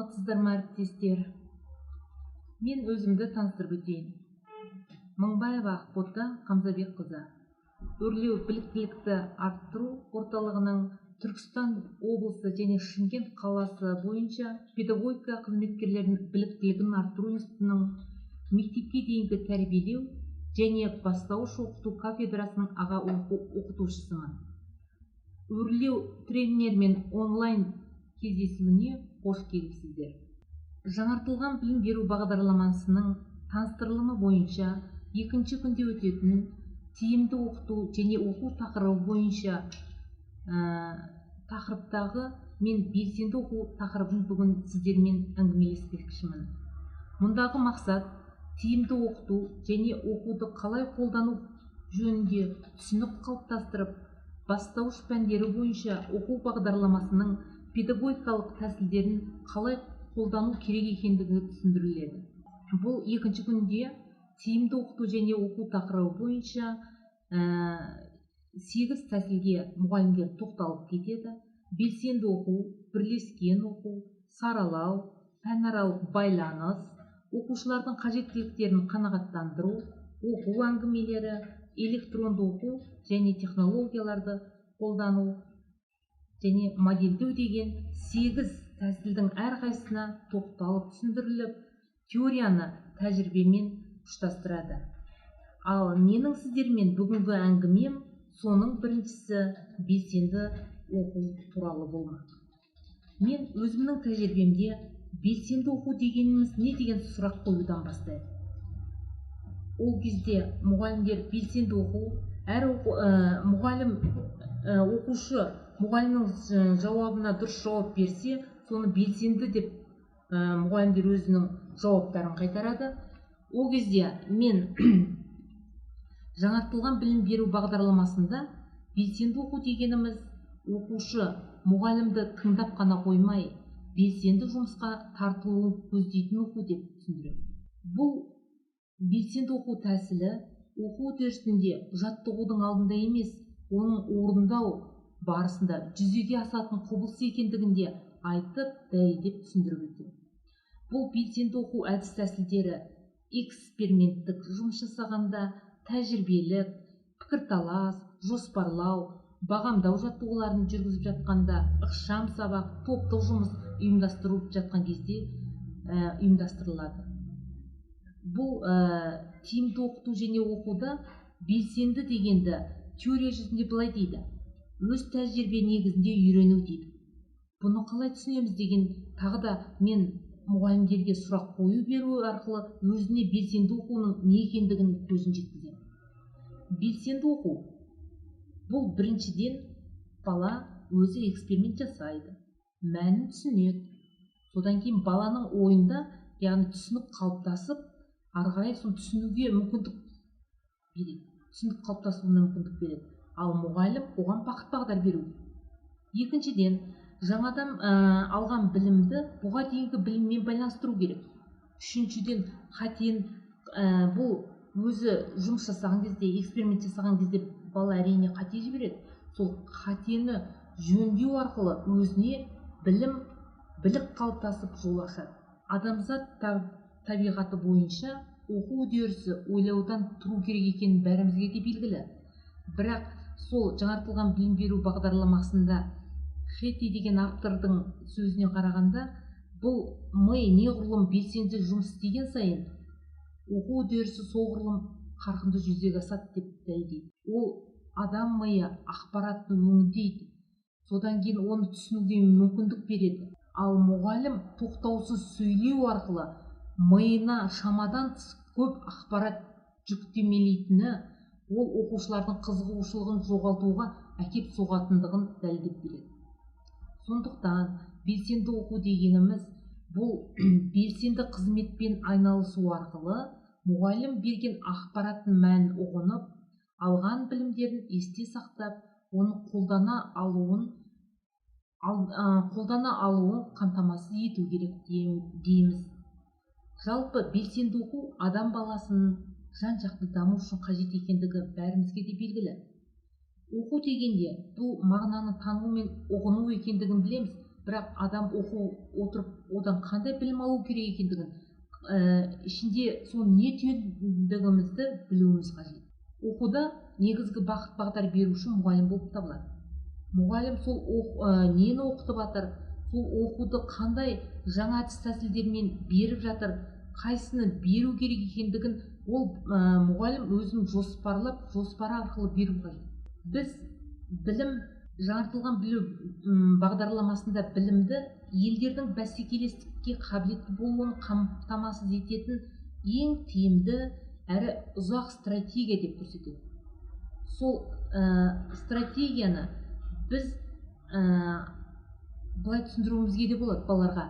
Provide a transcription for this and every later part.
саламатсыздар ма әріптестер? Мен өзімді таныстырып өтейін. Мыңбаева Ақбота Қамзабекқызы. Өрлеу біліктілікті арттыру орталығының Түркістан облысы және Шымкент қаласы бойынша педагогика қызметкерлерінің біліктілігін арттыру институтының мектепке дейінгі тәрбиелеу және бастауыш оқыту кафедрасының аға оқытушысымын. Өрлеу тренермен онлайн кездесуіне қош келіпсіздер. Жаңартылған білім беру бағдарламасының таныстырылымы бойынша екінші күнде өтетін тиімді оқыту және оқу тақырыбы бойынша тақырыптағы мен белсенді оқу тақырыбын бүгін сіздермен әңгімелеспекшімін. Мұндағы мақсат тиімді оқыту және оқуды қалай қолдану жөнінде түсінік қалыптастырып, бастауыш пәндері бойынша оқу бағдарламасының педагогикалық тәсілдерін қалай қолдану керек екендігі түсіндіріледі. Бұл екінші күнде тиімді оқыту және оқу тақырыбы бойынша 8 тәсілге мұғалімдер тоқталып кетеді. Белсенді оқу, бірлескен оқу, саралау, пәнаралық байланыс, оқушылардың қажеттіліктерін қанағаттандыру, оқу әңгімелері, электронды оқу және технологияларды қолдану және модельдеу деген 8 тәсілдің әрқайсысына тоқталып түсіндіріліп, теорияны тәжірибемен ұштастырады. Ал менің сіздермен бүгінгі әңгімем соның біріншісі белсенді оқу туралы болмақ. Мен өзімнің тәжірибемде белсенді оқу дегеніміз не деген сұрақ қоюдан бастаймын. Ол кезде мұғалімдер белсенді оқу, оқушы мұғалімнің жауабына дұрыс жауап берсе, соны белсенді деп мұғалімдер өзінің жауаптарын қайтарады. Ол кезде мен жаңартылған білім беру бағдарламасында белсенді оқу дегеніміз оқушы мұғалімді тыңдап қана қоймай, белсенді жұмысқа тартылуын көздейтін оқу деп түсіндіреді. Бұл белсенді оқу тәсілі оқу үдерісінде жаттығудың алдында емес, оның орындау барысында жүзеге асатын құбылыс екендігінде айтып, дәлелдеп түсіндіріп өтеді. Бұл белсенді оқу әдіс тәсілдері эксперименттік жұмыс жасағанда, тәжірибелік, пікірталас, жоспарлау, бағамдау жаттығуларын жүргізіп жатқанда, ықшам сабақ, топтық жұмыс ұйымдастырылып жатқан кезде ұйымдастырылады. Бұл тиімді оқыту және оқуда белсенді дегенді теория жүзінде былай дейді: өз тәжірибе негізінде үйрену дейді. Бұны қалай түсінеміз деген тағы да мен мұғалімдерге сұрақ қою беру арқылы өзіне белсенді оқуның не екендігін көзін жеткіземін. Белсенді оқу бұл біріншіден бала өзі эксперимент жасайды, мәнін түсінеді. Содан кейін баланың ойында, яғни түсінік қалыптасып, ары қарай соны түсінуге мүмкіндік береді. Түсінік қалыптасуына мүмкіндік береді. Ал мұғалім оған бағыт-бағдар беру. Екіншіден, жаңадан алған білімді бұға дейінгі біліммен байланыстыру керек. Үшіншіден, бұл өзі жұмыс жасаған кезде, эксперимент жасаған кезде бала әрине қате жібереді. Сол қатені жөндеу арқылы өзіне білік қалыптасып жол ашады. Адамзат табиғаты бойынша оқу үдерісі ойлаудан тұру керек екенін бәрімізге де белгілі. Бірақ сол жаңартылған білім беру бағдарламасында Хети деген автордың сөзіне қарағанда, бұл ми неғұрлым белсенді жұмыс істеген сайын, оқу үдерісі соғұрлым қарқынды жүзеге асады деп дәлелдейді. Ол адам миы ақпаратты өңдейді, содан кейін оны түсінуге мүмкіндік береді. Ал мұғалім тоқтаусыз сөйлеу арқылы миына шамадан көп ақпарат жүктемелейтіні ол оқушылардың қызығушылығын жоғалтуға әкеп соғатындығын дәлелдеп береді. Сондықтан белсенді оқу дегеніміз бұл белсенді қызметпен айналысу арқылы мұғалім берген ақпараттың мәнін ұғынып, алған білімдерін есте сақтап, оны қолдана алуын қамтамасыз ету керек дейміз. Жалпы белсенді оқу адам баласының жан-жақты даму үшін қажет екендігі бәрімізге де белгілі. Оқу дегенде бұл мағынаны тану мен ұғыну екендігін білеміз, бірақ адам отырып одан қандай білім алу керек екендігін, ішінде соны не түйгендігімізді білуіміз қажет. Оқуда негізгі бағыт бағдар беруші мұғалім болып табылады. Мұғалім сол нені оқытып жатыр, сол оқуды қандай жаңа әдіс тәсілдермен беріп жатыр, қайсыны беру керек екендігін ол мұғалім өзін жоспары арқылы беру қажет. Біз білім, жаңартылған білім бағдарламасында білімді елдердің бәсекелестікке қабілетті болуын қамтамасыз ететін ең тиімді әрі ұзақ стратегия деп көрсетеді. Сол стратегияны біз былай түсіндіруімізге де болады балаларға: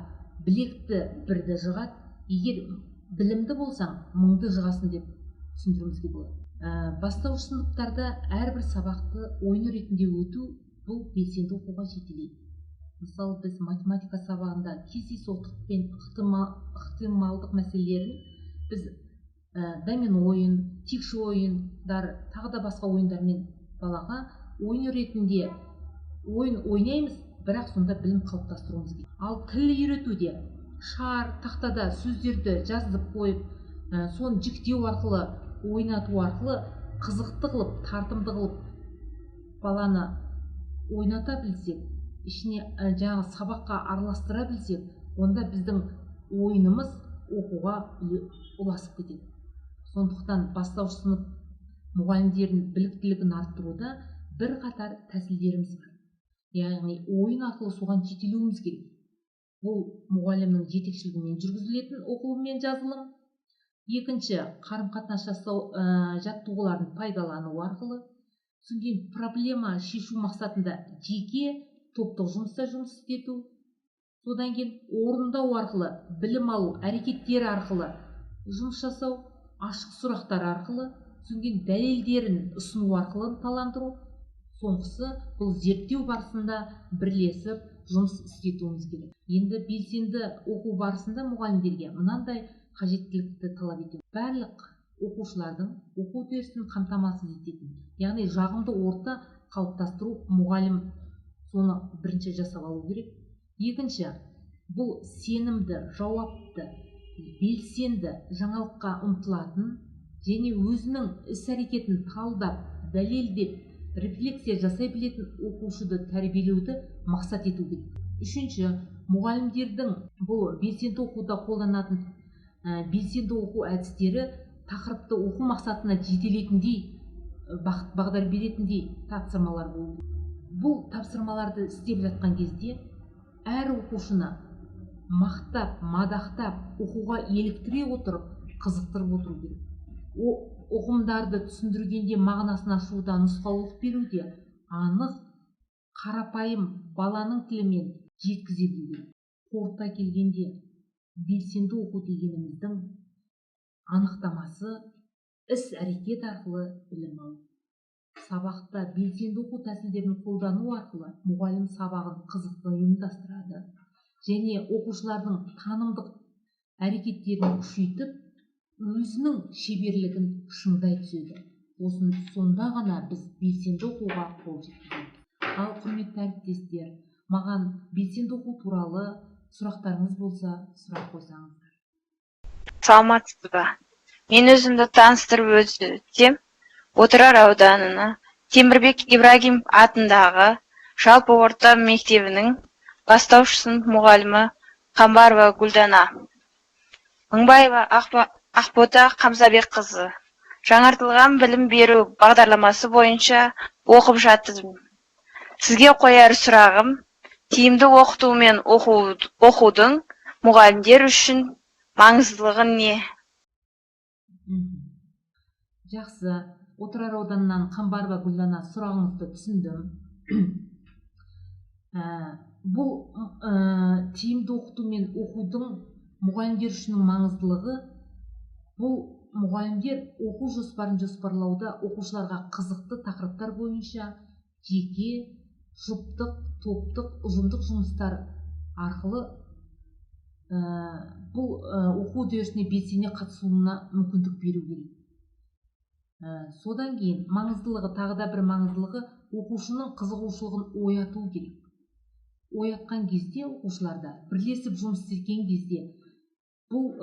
білекті бірді жығады, егер білімді болсаң, мыңды жығасың деп түсіндіруімізге болады. Бастауыш сыныптарда әрбір сабақты ойын ретінде өту бұл белсенді оқуға жетелейді. Мысалы, біз математика сабағында кездейсоқтық пен ықтималдық мәселелерін біз домен ойын, текші ойындар, тағы да басқа ойындармен балаға ойын ретінде ойын ойнаймыз, бірақ сонда білім қалыптастыруымыз керек. Ал тіл үйретуде шар, тақтада сөздерді жазып қойып, соны жіктеу арқылы, ойнату арқылы қызықты қылып, тартымды қылып баланы ойната білсек, ішіне жаңағы сабаққа араластыра білсек, онда біздің ойынымыз оқуға ұласып кетеді. Сондықтан бастауыш сынып мұғалімдердің біліктілігін арттыруда бірқатар тәсілдеріміз бар. Яғни ойын арқылы соған жетелеуіміз керек. Бұл мұғалімнің жетекшілігімен жүргізілетін оқу мен жазылым. Екінші, қарым-қатынас жасау жаттығуларын пайдалану арқылы. Содан проблема шешу мақсатында жеке, топтық жұмыста жұмыс істету. Содан кейін орындау арқылы, білім алу әрекеттері арқылы жұмыс жасау, ашық сұрақтар арқылы, содан кейін дәлелдерін ұсыну арқылы ынталандыру. Соңғысы, бұл зерттеу барысында бірлесіп жұмыс істетуіміз керек. Енді белсенді оқу барысында мұғалімдерге мынандай қажеттілікті талап етеді: барлық оқушылардың оқу үдерісін қамтамасыз ететін, яғни жағымды орта қалыптастыру мұғалім соны бірінші жасап алу керек. Екінші, бұл сенімді, жауапты, белсенді, жаңалыққа ұмтылатын және өзінің іс-әрекетін талдап, дәлелдеп, рефлексия жасай білетін оқушыды тәрбиелеуді мақсат ету керек. Үшінші, мұғалімдердің бұл белсенді оқуда қолданатын белсенді оқу әдістері тақырыпты оқу мақсатына жетелейтіндей, бағыт бағдар беретіндей тапсырмалар болу. Бұл тапсырмаларды істеп жатқан кезде әр оқушыны мақтап, мадақтап, оқуға еліктіре отырып, қызықтырып отыру керек. Ұғымдарды түсіндіргенде, мағынасын ашуда, нұсқаулық беруде анық, қарапайым баланың тілімен жеткізе білу керек. Қорыта келгенде, белсенді оқу дегеніміздің анықтамасы іс-әрекет арқылы білім алу. Сабақта белсенді оқу тәсілдерін қолдану арқылы мұғалім сабағын қызықты ұйымдастырады және оқушылардың танымдық әрекеттерін күшейтіп, өзінің шеберлігін шыңдай түседі. Сонда ғана біз белсенді оқуға қол жеткіземіз. Ал құрметті әріптестер, маған белсенді оқу туралы сұрақтарыңыз болса, сұрақ қойсаңыздар. Саламатсыз ба? Мен өзімді таныстырып өтсем, Отырар ауданына Темірбек Ибрагим атындағы жалпы орта мектебінің бастауыш сынып мұғалімі Қамбарова Гүлдана. Мыңбаева Ақбота Қамзабекқызы. Жаңартылған білім беру бағдарламасы бойынша оқып жатырмын. Сізге қояр сұрағым: тиімді оқыту мен оқудың мұғалімдер үшін маңыздылығы не? Жақсы. Отырар ауданынан Қамбарова Гүлдана, сұрағыңызды түсіндім. Бұл тиімді оқыту мен оқудың мұғалімдер үшін маңыздылығы, бұл мұғалімдер оқу жоспарын жоспарлауда оқушыларға қызықты тақырыптар бойынша жеке, жұптық, топтық, ұжымдық жұмыстар арқылы бұл оқу үдерісіне белсене қатысуына мүмкіндік беру керек. Содан кейін маңыздылығы, тағы да бір маңыздылығы, оқушының қызығушылығын ояту керек. оятқан кезде, оқушыларда бірлесіп жұмыс істеген кезде бұл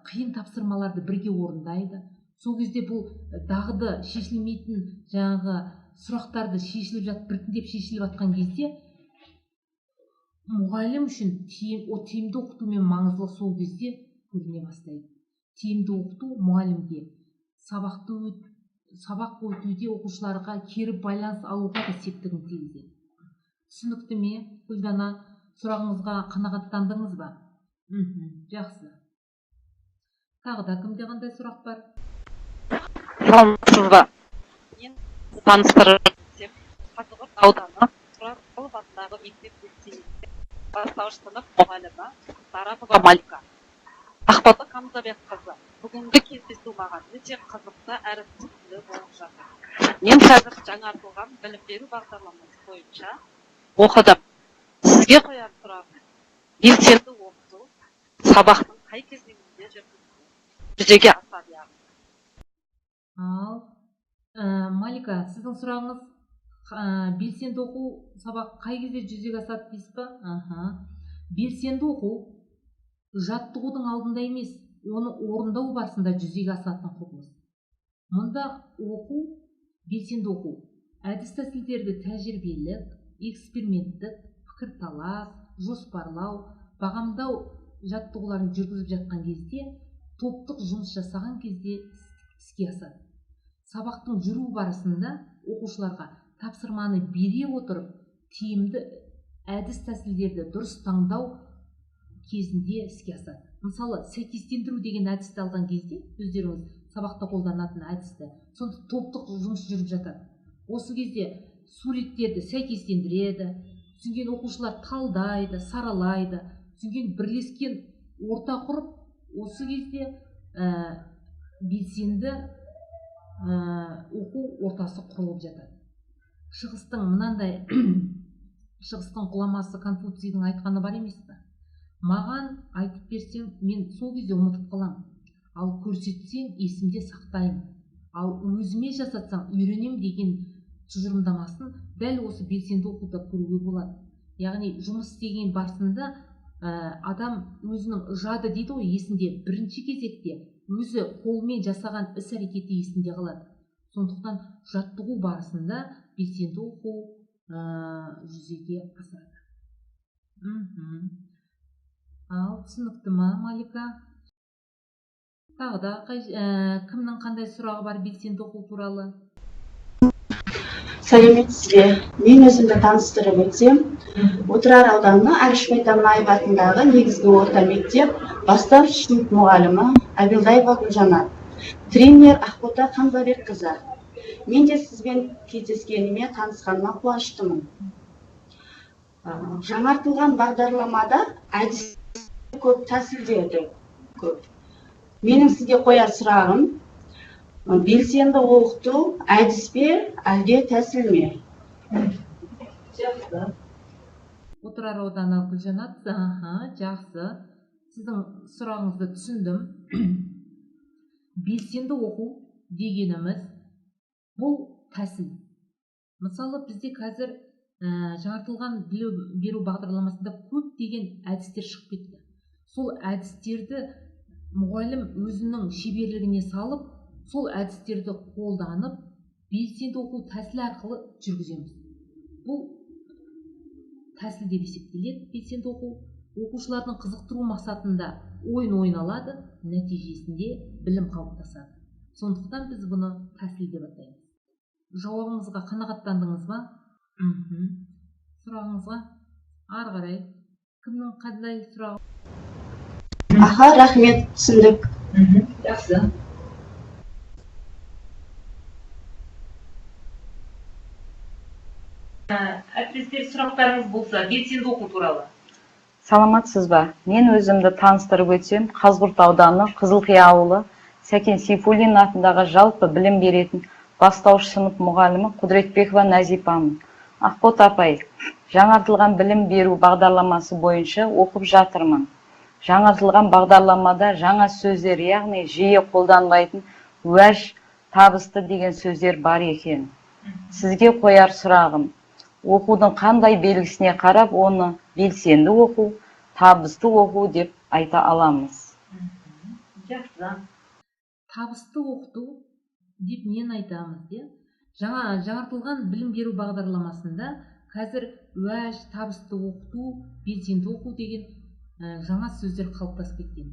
қиын тапсырмаларды бірге орындайды. Сол кезде бұл дағды шешілмейтін жаңағы сұрақтарды шешіліп жатып, біртіндеп шешіліп жатқан кезде мұғалім үшін тиімді оқытумен маңыздылық сол кезде көріне бастайды. Тиімді оқыту мұғалімге сабақ өтуде оқушыларға кері байланыс алуға да септігін тигізеді. Түсінікті ме, Гүлдана? Сұрағыңызға қанағаттандыңыз ба? Жақсы. Тағы да кімде қандай сұрақ бар? Саламатсыз ба? Мен таныстырып өтсем, Қазығұрт ауданы Тұрарқұлов атындағы мектеп-лицейінде бастауыш сынып мұғалімі Тарапова Малика. Ақбота Қамзабекқызы, бүгінгі кездесу маған өте қызықты әрі түсінікті болып жатыр. Мен қазір жаңартылған білім беру бағдарламасы бойынша оқыдым. Сізге қояр сұрағым, белсенді оқыту сабақтың қай кезеңінде жүзеге асады яғни? Ал Малика, сіздің сұрағыңыз белсенді оқу сабақ қай кезде жүзеге асады дейсіз ба? Белсенді оқу жаттығудың алдында емес, оны орындау барысында жүзеге асатын құбылыс. Мұнда белсенді оқу әдіс тәсілдерді тәжірибелік, эксперименттік, пікірталас, жоспарлау, бағамдау жаттығуларын жүргізіп жатқан кезде, топтық жұмыс жасаған кезде іске асады. Сабақтың жүру барысында оқушыларға тапсырманы бере отырып, тиімді әдіс тәсілдерді дұрыс таңдау кезінде іске асады. Мысалы, сәйкестендіру деген әдісті алған кезде, өздеріңіз сабақта қолданатын әдісті, сонда топтық жұмыс жүріп жатады. Осы кезде суреттерді сәйкестендіреді, түсінген оқушылар талдайды, саралайды, түсінген бірлескен орта құрып, осы кезде белсенді оқу ортасы құрылып жатады. Шығыстың ғұламасы Конфуцийдің айтқаны бар емес пе? Маған айтып берсең, мен сол кезде ұмытып қалам. Ал көрсетсең, есімде сақтаймын. Ал өзіме жасатсам, үйренем деген тұжырымдамасын дәл осы белсенді оқуда көруге болады. Яғни жұмыс істеген барысында адам өзінің жады дейді ғой, есінде бірінші кезекте өзі қолмен жасаған іс-әрекеті есінде қалады. Сондықтан жаттығу барысында белсенді оқу жүзеге асады. Ал түсінікті ма, Малика? Тағы да кімнің қандай сұрағы бар белсенді оқу туралы? Сәлеметсіз бе? Мен өзімді таныстырып өтсем, Отырар ауданы Әбіш Байтамаев атындағы негізгі орта мектеп бастауыш сынып мұғалімі Әбілдаева Гүлжанат, тренер Ақбота Қамзабекқызы. Мен де сізбен кездескеніме танысқаныма қуаныштымын. Жаңартылған бағдарламада әдіс көп, тәсілдері көп. Менің сізге қояр сұрағым, белсенді оқыту әдіс пе, әлде тәсіл ме? Жақсы. Отырар ауданы Гүлжанат, жақсы. Сіздің сұрағыңызды түсіндім. Белсенді оқу дегеніміз бұл тәсіл. Мысалы, бізде қазір жаңартылған білім беру бағдарламасында көп деген әдістер шығып кетті. Сол әдістерді мұғалім өзінің шеберлігіне салып, сол әдістерді қолданып, белсенді оқу тәсілі арқылы жүргіземіз. Бұл тәсіл деп есептеледі. Белсенді оқу оқушылардың қызықтыру мақсатында ойын ойналады, нәтижесінде білім қалыптасады. Сондықтан біз бұны тәсіл деп атаймыз. Жауабыңызға қанағаттандыңыз ба? Сұрағыңызға ары қарай кімнің қандай сұрағы? Рахмет, түсіндік. Жақсы. Әріптестер, сұрақтарыңыз болса, белсенді оқу туралы. Саламатсыз ба? Мен өзімді таныстырып өтсем, Қазығұрт ауданы Қызылқия ауылы Сәкен Сейфуллин атындағы жалпы білім беретін бастауыш сынып мұғалімі Құдіретбекова Назипамын. Ақбот апай, жаңартылған білім беру бағдарламасы бойынша оқып жатырмын. Жаңартылған бағдарламада жаңа сөздер, яғни жиі қолданбайтын уәж, табысты деген сөздер бар екен. Сізге қояр сұрағым, оқудың қандай белгісіне қарап оны белсенді оқу, табысты оқу деп айта аламыз? Жақсы. Табысты оқыту деп нені айтамыз де? Жаңартылған білім беру бағдарламасында қазір уәж, табысты оқыту, белсенді оқу деген жаңа сөздер қалыптасып кеткен.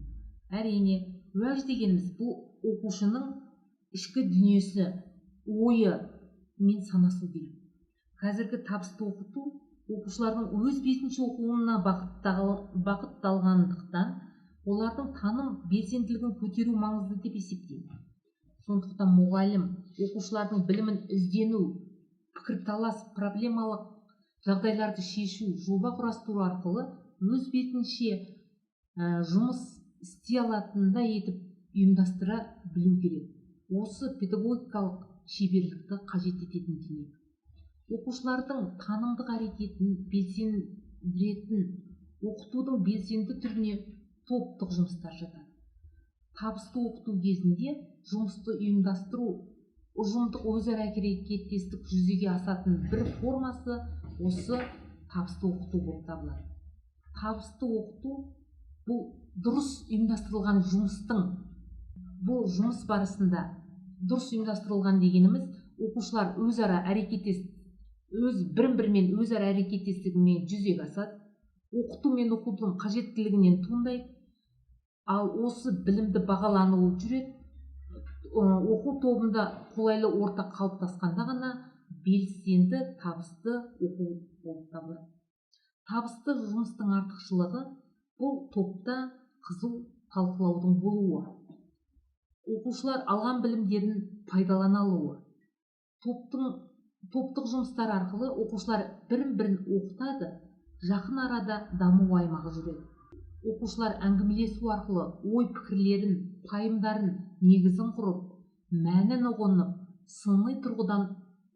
Әрине, уәж дегеніміз бұл оқушының ішкі дүниесі, ойы мен санасу керек. Қазіргі табысты оқыту оқушылардың өз бетінше оқуына бағытталғандықтан олардың таным белсенділігін көтеру маңызды деп есептеймін. Сондықтан мұғалім оқушылардың білімін іздену, пікірталас, проблемалық жағдайларды шешу, жоба құрастыру арқылы өз бетінше жұмыс істей алатындай етіп ұйымдастыра білу керек. Осы педагогикалық шеберлікті қажет ететін дүние. Оқушылардың танымдық әрекетін белсендіретін оқытудың белсенді түріне топтық жұмыстар жатады. Табысты оқыту кезінде жұмысты ұйымдастыру, ұжымдық өзара әрекеттестік жүзеге асатын бір формасы осы табысты оқыту болып табылады. Табысты оқыту бұл дұрыс ұйымдастырылған жұмыстың, бұл жұмыс барысында дұрыс ұйымдастырылған дегеніміз оқушылар өзара әрекеттес, бірін-бірімен өзара әрекеттестігімен жүзеге асады, оқыту мен оқудың қажеттілігінен туындайды, ал осы білімді бағалануы жүреді, оқу тобында қолайлы орта қалыптасқанда ғана белсенді табысты оқу болып табылады. Табысты жұмыстың артықшылығы бұл топта қызу талқылаудың болуы, оқушылар алған білімдерін пайдалана алуы. Топтық жұмыстар арқылы оқушылар бірін-бірін оқытады, жақын арада даму аймағы жүреді. Оқушылар әңгімелесу арқылы ой пікірлерін, пайымдарын негізін құрып, мәнін ұғынып, сыни тұрғыдан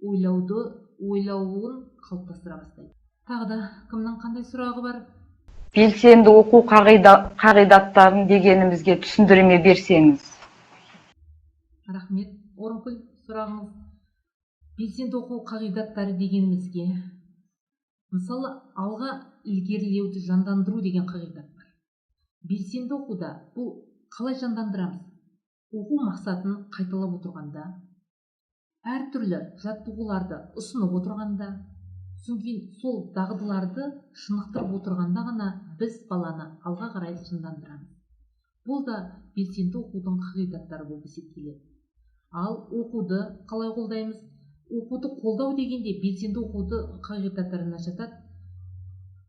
ойлауын қалыптастыра бастайды. Тағы да кімнің қандай сұрағы бар? Белсенді оқу қағидаттарын дегенімізге түсіндірме берсеңіз. Рахмет. Орынкүл, сұрағыңыз. Белсенді оқу қағидаттары дегенімізге, мысалы, алға ілгерілеуді жандандыру деген қағидат бар. Белсенді оқуда бұл қалай жандандырамыз? Оқу мақсатын қайталап отырғанда, әртүрлі жаттығуларды ұсынып отырғанда, сол дағдыларды шынықтырып отырғанда ғана біз баланы алға қарай жандандырамыз. Бұл да белсенді оқудың қағидаттары болып есептеледі. Ал оқуды қалай қолдаймыз? Оқуды қолдау дегенде белсенді оқуды қағидаттарына жатады.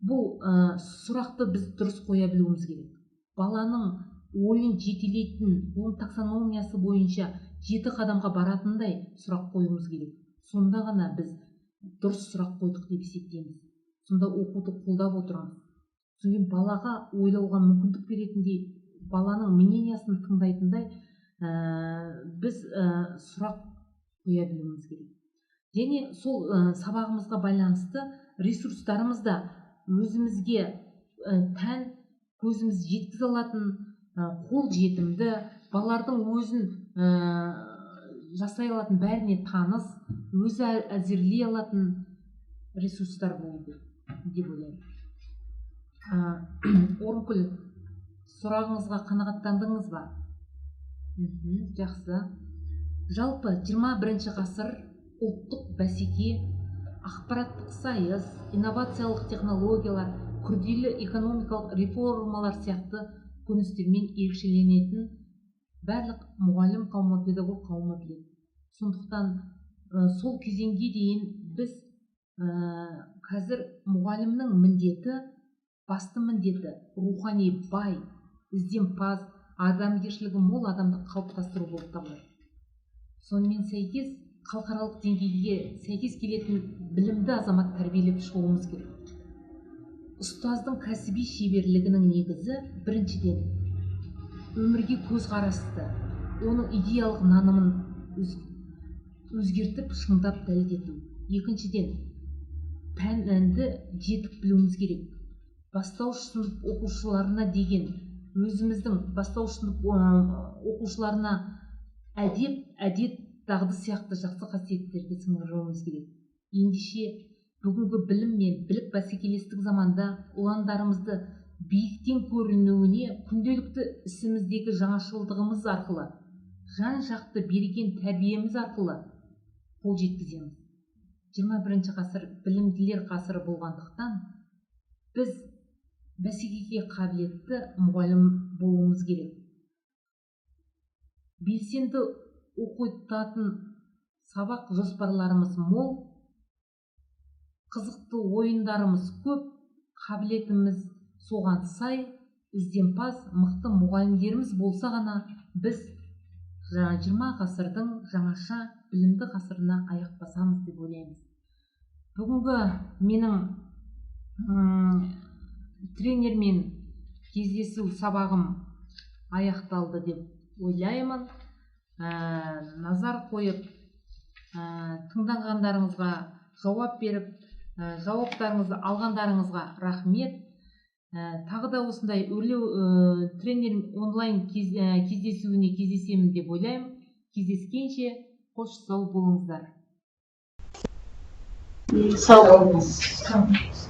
Бұл сұрақты біз дұрыс қоя білуіміз керек. Баланың ойын жетелейтін, оның таксономиясы бойынша 7 қадамға баратындай сұрақ қоюымыз керек. Сонда ғана біз дұрыс сұрақ қойдық деп есептейміз. Сонда оқуды қолдап отырамыз. Содан балаға ойлауға мүмкіндік беретіндей, баланың мнениясын тыңдайтындай біз сұрақ қоя білуіміз керек. Және сол сабағымызға байланысты ресурстарымызда өзімізге тән, көзіміз жеткізе алатын, қол жетімді, балалардың өзін жасай алатын, бәріне таныс, өзі әзірлей алатын ресурстар болды деп ойлаймын. Орынкүл, сұрағыңызға қанағаттандыңыз ба? Жақсы. Жалпы 21 ғасыр ұлттық бәсеке, ақпараттық сайыс, инновациялық технологиялар, күрделі экономикалық реформалар сияқты көріністермен ерекшеленетін барлық мұғалім қауымы, педагог қауымы біледі. Сондықтан сол кезеңге дейін біз қазір мұғалімнің міндеті, басты міндеті рухани бай, ізденпаз, адамгершілігі мол адамды қалыптастыру болып табылады. Сонымен сәйкес халықаралық деңгейге сәйкес келетін білімді азамат тәрбиелеп шығуымыз керек. Ұстаздың кәсіби шеберлігінің негізі біріншіден өмірге көзқарасты, оның идеялық нанымын өзгертіп, шыңдап дәлелдету. Екіншіден пәнді жетік білуіміз керек. Бастауыш сынып оқушыларына деген, өзіміздің бастауыш сынып оқушыларына әдеп, дағды сияқты жақсы қасиеттерді сіңіруіміз керек. Ендеше бүгінгі білім мен білік бәсекелестік заманда ұландарымызды биіктен көрінуіне күнделікті ісіміздегі жаңашылдығымыз арқылы, жан жақты берген тәрбиеміз арқылы қол жеткіземіз. 21 ғасыр білімділер ғасыры болғандықтан біз бәсекеге қабілетті мұғалім болуымыз керек. Белсенді оқытатын сабақ жоспарларымыз мол, қызықты ойындарымыз көп, қабілетіміз соған сай, ізденпаз, мықты мұғалімдеріміз болса ғана біз 20 ғасырдың жаңаша білімді ғасырына аяқ басамыз деп ойлаймыз. Бүгінгі менің тренермен кездесу сабағым аяқталды деп ойлаймын. Назар қойып, тыңдағандарыңызға жауап беріп, жауаптарыңызды алғандарыңызға рахмет. Тағы да осындай өрлеу тренер онлайн кездесуіне кездесемін деп ойлаймын. Кездескенше қош сау болыңыздар. Сау болыңыз.